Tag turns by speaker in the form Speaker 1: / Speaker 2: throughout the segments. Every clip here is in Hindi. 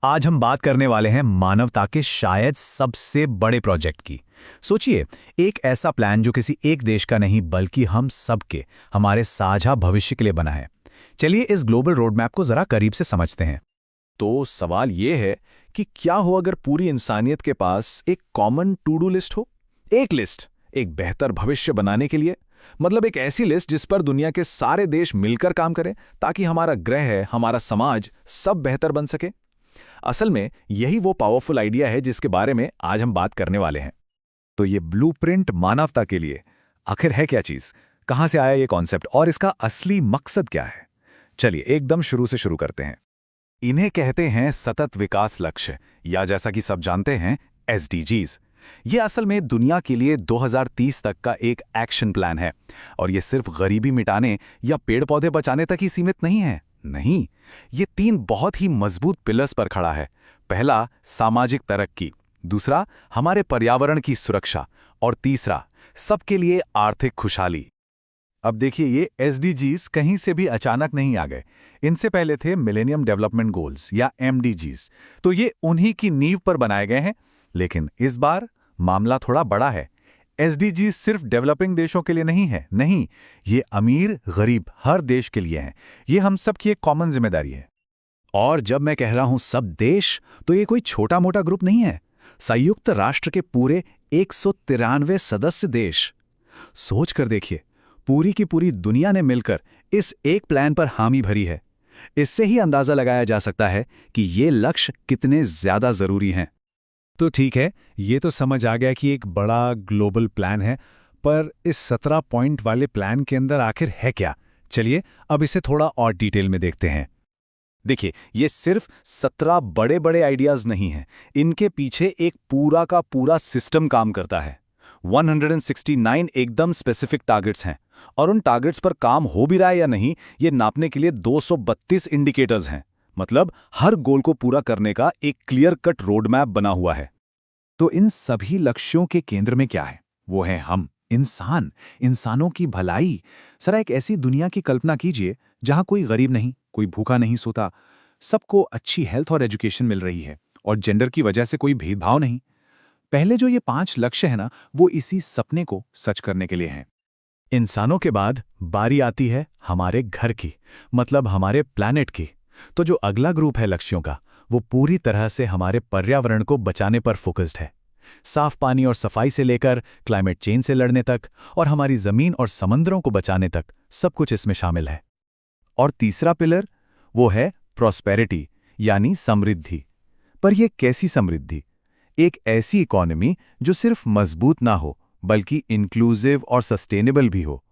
Speaker 1: आज हम बात करने वाले हैं मानवता के शायद सबसे बड़े प्रोजेक्ट की। सोचिए, एक ऐसा प्लान जो किसी एक देश का नहीं बल्कि हम सबके, हमारे साझा भविष्य के लिए बना है। चलिए इस ग्लोबल रोड मैप को जरा करीब से समझते हैं।
Speaker 2: तो सवाल ये है कि क्या हो अगर पूरी इंसानियत के पास एक कॉमन टू डू लिस्ट हो। एक लिस्ट एक बेहतर भविष्य बनाने के लिए, मतलब एक ऐसी लिस्ट जिस पर दुनिया के सारे देश मिलकर काम करें ताकि हमारा ग्रह, हमारा समाज सब बेहतर बन सके। असल में यही वो पावरफुल आइडिया है जिसके बारे में आज हम बात करने वाले हैं।
Speaker 3: तो ये ब्लूप्रिंट मानवता के लिए आखिर है क्या चीज? कहां से आया ये कॉन्सेप्ट और इसका असली मकसद क्या है? चलिए एकदम शुरू से शुरू करते हैं। इन्हें कहते हैं सतत विकास लक्ष्य, या जैसा कि सब जानते हैं एसडीजीज। ये असल में दुनिया के लिए 2030 तक का एक एक्शन प्लान है, और ये सिर्फ गरीबी मिटाने या पेड़ पौधे बचाने तक ही सीमित नहीं है। नहीं, ये 3 बहुत ही मजबूत पिलर्स पर खड़ा है। पहला, सामाजिक तरक्की। दूसरा, हमारे पर्यावरण की सुरक्षा। और तीसरा, सबके लिए आर्थिक खुशहाली।
Speaker 1: अब देखिए, ये एसडीजीज कहीं से भी अचानक नहीं आ गए। इनसे पहले थे मिलेनियम डेवलपमेंट गोल्स या एमडीजीज, तो ये उन्हीं की नींव पर बनाए गए हैं। लेकिन इस बार मामला थोड़ा बड़ा है। एसडीजी सिर्फ डेवलपिंग देशों के लिए नहीं है, नहीं, ये अमीर गरीब हर देश के लिए हैं। ये हम सब की एक कॉमन जिम्मेदारी है।
Speaker 3: और जब मैं कह रहा हूं सब देश, तो ये कोई छोटा मोटा ग्रुप नहीं है। संयुक्त राष्ट्र के पूरे 193 सदस्य देश। सोच कर देखिए, पूरी की पूरी दुनिया ने मिलकर इस एक प्लान पर हामी भरी है। इससे ही अंदाजा लगाया जा सकता है कि ये लक्ष्य कितने ज्यादा जरूरी हैं।
Speaker 1: तो ठीक है, ये तो समझ आ गया कि एक बड़ा ग्लोबल प्लान है, पर इस 17 पॉइंट वाले प्लान के अंदर आखिर है क्या? चलिए अब इसे थोड़ा और डिटेल में देखते हैं।
Speaker 2: देखिए, ये सिर्फ 17 बड़े बड़े आइडियाज नहीं हैं, इनके पीछे एक पूरा का पूरा सिस्टम काम करता है। 169 एकदम स्पेसिफिक टारगेट्स हैं, और उन टारगेट्स पर काम हो भी रहा है या नहीं, ये नापने के लिए 232 इंडिकेटर्स हैं। मतलब हर गोल को पूरा करने का एक क्लियर कट रोड मैप बना हुआ है।
Speaker 3: तो इन सभी लक्ष्यों के केंद्र में क्या है? वो है हम, इंसान, इंसानों की भलाई। जरा एक ऐसी दुनिया की कल्पना कीजिए जहां कोई गरीब नहीं, कोई भूखा नहीं सोता, सबको अच्छी हेल्थ और एजुकेशन मिल रही है, और जेंडर की वजह से कोई भेदभाव नहीं। पहले जो ये 5 लक्ष्य है ना, वो इसी सपने को सच करने के लिए हैं।
Speaker 1: इंसानों के बाद बारी आती है हमारे घर की, मतलब हमारे प्लैनेट की। तो जो अगला ग्रुप है लक्ष्यों का, वो पूरी तरह से हमारे पर्यावरण को बचाने पर फोकस्ड है। साफ पानी और सफाई से लेकर क्लाइमेट चेंज से लड़ने तक और हमारी जमीन और समंदरों को बचाने तक सब कुछ इसमें शामिल है।
Speaker 3: और तीसरा पिलर, वो है प्रॉस्पेरिटी, यानी समृद्धि। पर यह कैसी समृद्धि? एक ऐसी इकोनॉमी जो सिर्फ मजबूत ना हो, बल्कि इंक्लूसिव और सस्टेनेबल भी हो।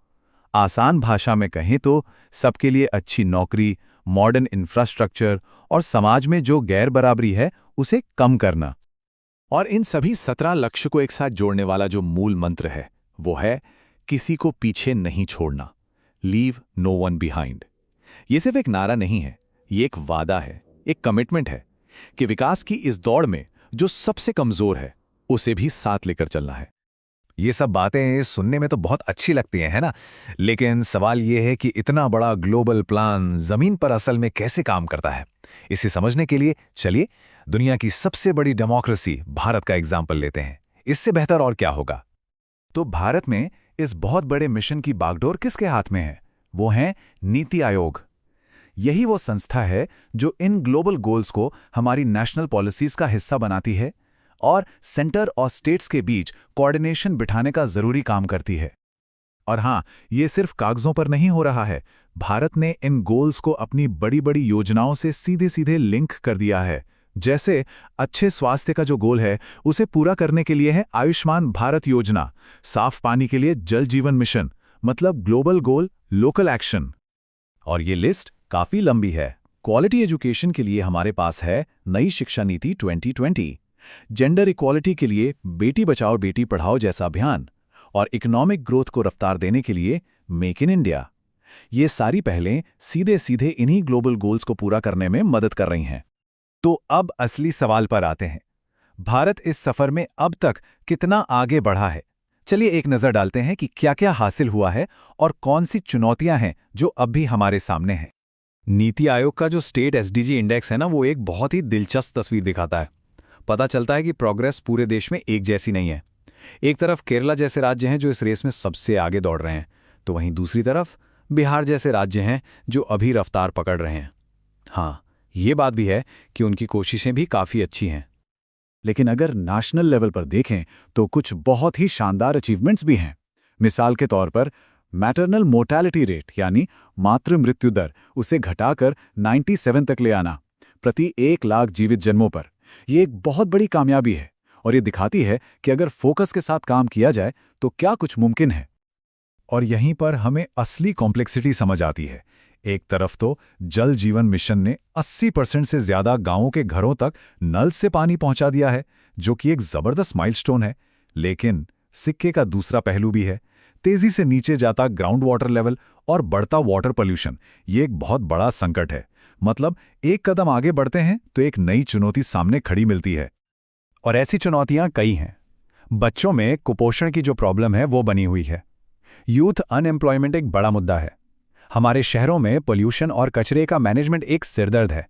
Speaker 3: आसान भाषा में कहें तो सबके लिए अच्छी नौकरी, मॉडर्न इंफ्रास्ट्रक्चर और समाज में जो गैर बराबरी है उसे कम करना।
Speaker 2: और इन सभी 17 लक्ष्य को एक साथ जोड़ने वाला जो मूल मंत्र है, वो है किसी को पीछे नहीं छोड़ना। Leave no one behind. ये सिर्फ एक नारा नहीं है, ये एक वादा है, एक कमिटमेंट है कि विकास की इस दौड़ में जो सबसे कमजोर है उसे भी साथ लेकर चलना है।
Speaker 3: ये सब बातें सुनने में तो बहुत अच्छी लगती हैं, है ना? लेकिन सवाल ये है कि इतना बड़ा ग्लोबल प्लान जमीन पर असल में कैसे काम करता है? इसे समझने के लिए चलिए दुनिया की सबसे बड़ी डेमोक्रेसी भारत का एग्जाम्पल लेते हैं। इससे बेहतर और क्या होगा? तो भारत में इस बहुत बड़े मिशन की बागडोर किसके हाथ में है? वो है नीति आयोग। यही वो संस्था है जो इन ग्लोबल गोल्स को हमारी नेशनल पॉलिसीज का हिस्सा बनाती है और सेंटर और स्टेट्स के बीच कोऑर्डिनेशन बिठाने का जरूरी काम करती है। और हां, ये सिर्फ कागजों पर नहीं हो रहा है। भारत ने इन गोल्स को अपनी बड़ी बड़ी योजनाओं से सीधे सीधे लिंक कर दिया है। जैसे अच्छे स्वास्थ्य का जो गोल है, उसे पूरा करने के लिए है आयुष्मान भारत योजना, साफ पानी के लिए जल जीवन मिशन, मतलब ग्लोबल गोल लोकल एक्शन। और ये लिस्ट काफी लंबी है। क्वालिटी एजुकेशन के लिए हमारे पास है नई शिक्षा नीति 2020, जेंडर इक्वालिटी के लिए बेटी बचाओ बेटी पढ़ाओ जैसा अभियान, और इकोनॉमिक ग्रोथ को रफ्तार देने के लिए मेक इन इंडिया। ये सारी पहलें सीधे सीधे इन्हीं ग्लोबल गोल्स को पूरा करने में मदद कर रही हैं। तो अब असली सवाल पर आते हैं। भारत इस सफर में अब तक कितना आगे बढ़ा है? चलिए एक नजर डालते हैं कि क्या क्या हासिल हुआ है और कौन सी चुनौतियां हैं जो अब भी हमारे सामने हैं।
Speaker 2: नीति आयोग का जो स्टेट एसडीजी इंडेक्स है ना, वो एक बहुत ही दिलचस्प तस्वीर दिखाता है। पता चलता है कि प्रोग्रेस पूरे देश में एक जैसी नहीं है। एक तरफ केरला जैसे राज्य हैं जो इस रेस में सबसे आगे दौड़ रहे हैं, तो वहीं दूसरी तरफ बिहार जैसे राज्य हैं जो अभी रफ्तार पकड़ रहे हैं। हाँ, ये बात भी है कि उनकी कोशिशें भी काफ़ी अच्छी हैं।
Speaker 1: लेकिन अगर नेशनल लेवल पर देखें तो कुछ बहुत ही शानदार अचीवमेंट्स भी हैं। मिसाल के तौर पर मैटरनल मोर्टेलिटी रेट यानी मातृ मृत्यु दर, उसे घटाकर 97 तक ले आना प्रति 1 लाख जीवित जन्मों पर। यह एक बहुत बड़ी कामयाबी है और ये दिखाती है कि अगर फोकस के साथ काम किया जाए तो क्या कुछ मुमकिन है। और यहीं पर हमें असली कॉम्प्लेक्सिटी समझ आती है। एक तरफ तो जल जीवन मिशन ने 80% से ज्यादा गांवों के घरों तक नल से पानी पहुंचा दिया है, जो कि एक जबरदस्त माइलस्टोन है। लेकिन सिक्के का दूसरा पहलू भी है। तेजी से नीचे जाता ग्राउंड वाटर लेवल और बढ़ता वाटर पोल्यूशन, ये एक बहुत बड़ा संकट है। मतलब एक कदम आगे बढ़ते हैं तो एक नई चुनौती सामने खड़ी मिलती है।
Speaker 2: और ऐसी चुनौतियां कई हैं। बच्चों में कुपोषण की जो प्रॉब्लम है वो बनी हुई है। यूथ अनएम्प्लॉयमेंट एक बड़ा मुद्दा है। हमारे शहरों में पोल्यूशन और कचरे का मैनेजमेंट एक सिरदर्द है।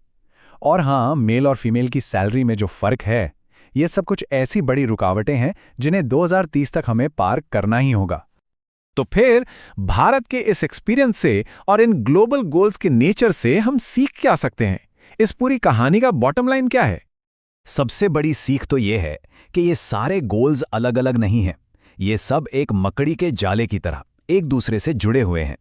Speaker 2: और हाँ, मेल और फीमेल की सैलरी में जो फर्क है, ये सब कुछ ऐसी बड़ी रुकावटें हैं जिन्हें 2030 तक हमें पार करना ही होगा। तो फिर भारत के इस एक्सपीरियंस से और इन ग्लोबल गोल्स के नेचर से हम सीख क्या सकते हैं? इस पूरी कहानी का बॉटम लाइन क्या है?
Speaker 3: सबसे बड़ी सीख तो ये है कि ये सारे गोल्स अलग अलग नहीं हैं। ये सब एक मकड़ी के जाले की तरह एक दूसरे से जुड़े हुए हैं।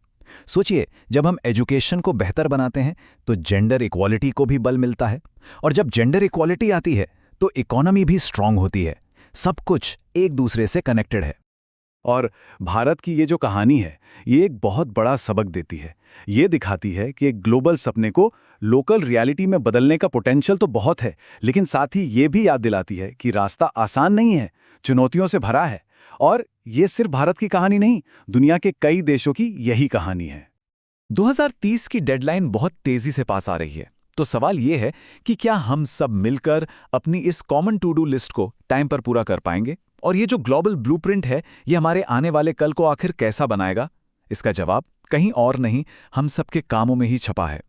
Speaker 3: सोचिए, जब हम एजुकेशन को बेहतर बनाते हैं तो जेंडर इक्वालिटी को भी बल मिलता है, और जब जेंडर इक्वालिटी आती है तो इकोनॉमी भी स्ट्रांग होती है। सब कुछ एक दूसरे से कनेक्टेड है।
Speaker 2: और भारत की ये जो कहानी है, ये एक बहुत बड़ा सबक देती है। ये दिखाती है कि एक ग्लोबल सपने को लोकल रियलिटी में बदलने का पोटेंशियल तो बहुत है, लेकिन साथ ही ये भी याद दिलाती है कि रास्ता आसान नहीं है, चुनौतियों से भरा है। और ये सिर्फ भारत की कहानी नहीं, दुनिया के कई देशों की यही कहानी है।
Speaker 1: 2030 की डेडलाइन बहुत तेजी से पास आ रही है। तो सवाल ये है कि क्या हम सब मिलकर अपनी इस कॉमन टू डू लिस्ट को टाइम पर पूरा कर पाएंगे? और ये जो ग्लोबल ब्लूप्रिंट है, ये हमारे आने वाले कल को आखिर कैसा बनाएगा? इसका जवाब कहीं और नहीं, हम सबके कामों में ही छपा है।